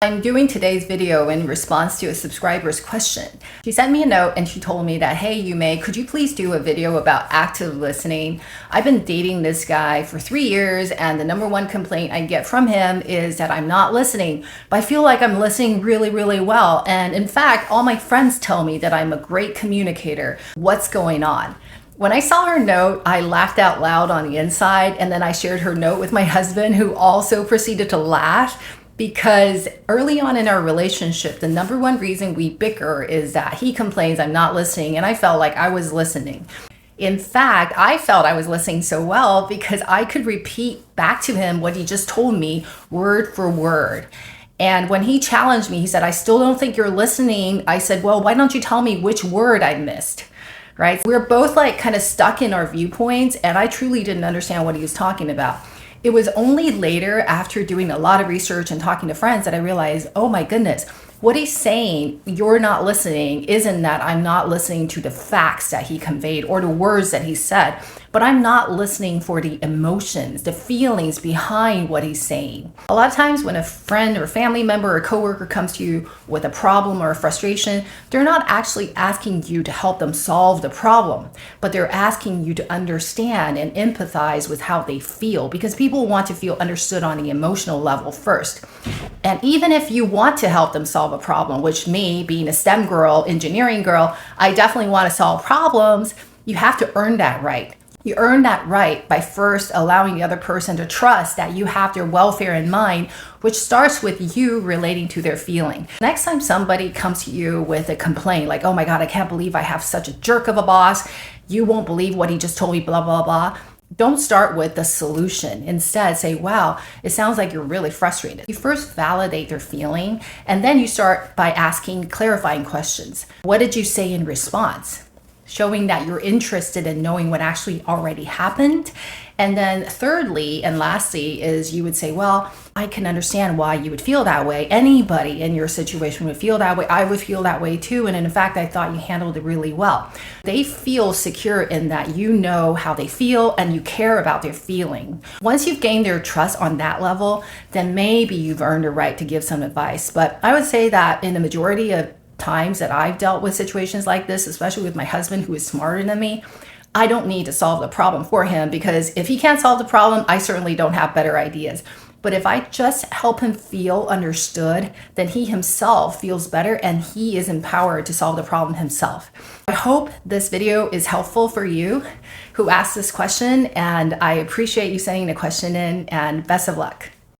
I'm doing today's video in response to a subscriber's question. She sent me a note and she told me that, hey, Yume, could you please do a video about active listening? I've been dating this guy for 3 years and the number one complaint I get from him is that I'm not listening, but I feel like I'm listening really, really well. And in fact, all my friends tell me that I'm a great communicator. What's going on? When I saw her note, I laughed out loud on the inside, and then I shared her note with my husband, who also proceeded to laugh. Because early on in our relationship, the number one reason we bicker is that he complains I'm not listening, and I felt like I was listening. In fact, I felt I was listening so well because I could repeat back to him what he just told me word for word. And when he challenged me, he said, I still don't think you're listening. I said, well, why don't you tell me which word I missed? Right? We're both like kind of stuck in our viewpoints, and I truly didn't understand what he was talking about. It was only later, after doing a lot of research and talking to friends, that I realized, oh my goodness, what he's saying, you're not listening, isn't that I'm not listening to the facts that he conveyed or the words that he said, but I'm not listening for the emotions, the feelings behind what he's saying. A lot of times when a friend or family member or coworker comes to you with a problem or a frustration, they're not actually asking you to help them solve the problem, but they're asking you to understand and empathize with how they feel, because people want to feel understood on the emotional level first. And even if you want to help them solve a problem, which me, being a STEM girl, engineering girl, I definitely want to solve problems, you have to earn that right. You earn that right by first allowing the other person to trust that you have their welfare in mind, which starts with you relating to their feeling. Next time somebody comes to you with a complaint like, oh my God, I can't believe I have such a jerk of a boss. You won't believe what he just told me, blah, blah, blah. Don't start with the solution. Instead, say, wow, it sounds like you're really frustrated. You first validate their feeling, and then you start by asking clarifying questions. What did you say in response? Showing that you're interested in knowing what actually already happened. And then thirdly and lastly is you would say, well, I can understand why you would feel that way. Anybody in your situation would feel that way. I would feel that way too. And in fact, I thought you handled it really well. They feel secure in that you know how they feel and you care about their feeling. Once you've gained their trust on that level, then maybe you've earned a right to give some advice. But I would say that in the majority of times that I've dealt with situations like this, especially with my husband who is smarter than me, I don't need to solve the problem for him, because if he can't solve the problem, I certainly don't have better ideas. But if I just help him feel understood, then he himself feels better and he is empowered to solve the problem himself. I hope this video is helpful for you who asked this question, and I appreciate you sending the question in, and best of luck.